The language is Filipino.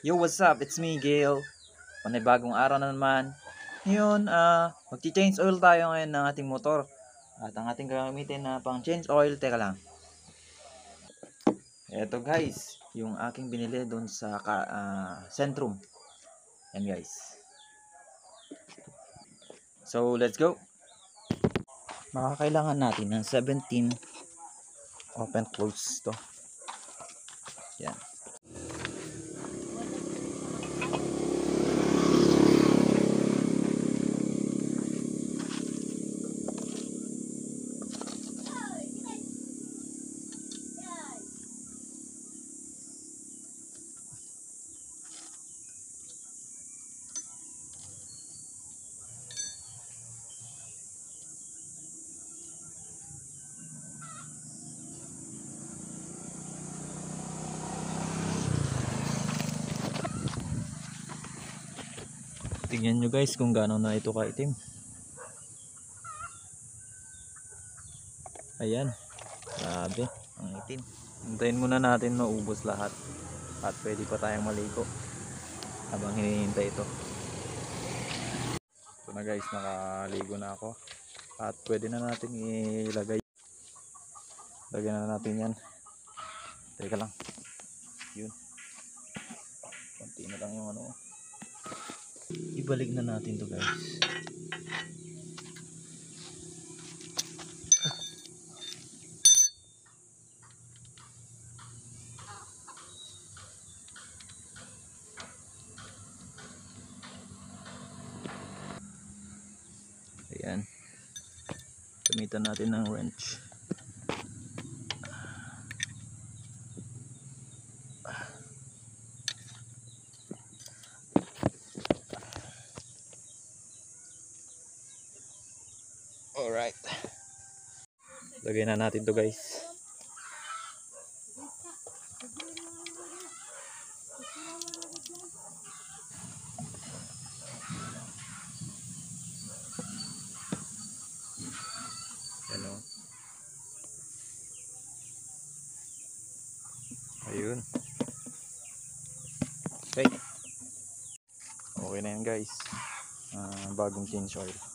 Yo, what's up? It's me, Gail. Panibagong araw na naman. Ngayon, magti-change oil tayo ngayon ng ating motor. At ang ating gagamitin na pang change oil, teka lang. Eto guys, yung aking binili doon sa Centrum. Yan guys. So, let's go. Makakailangan natin ng 17 open close to. Yan. Tingnan nyo guys kung gaano na ito kaitim. Ayan. Grabe. Ang itim. Hintayin muna natin maubos lahat. At pwede pa tayong maligo habang hinihintay ito. Ito na guys, nakaligo na ako. At pwede na natin ilagay. Lagyan na natin yan. Teka lang. Yun. Konti na lang yung ano. Ibalik na natin to guys. Ayan. Gamitan natin ng wrench. Alright. Lagay na natin to guys. Ano? Ayun. Okay. Okay na yan guys. Bagong change oil.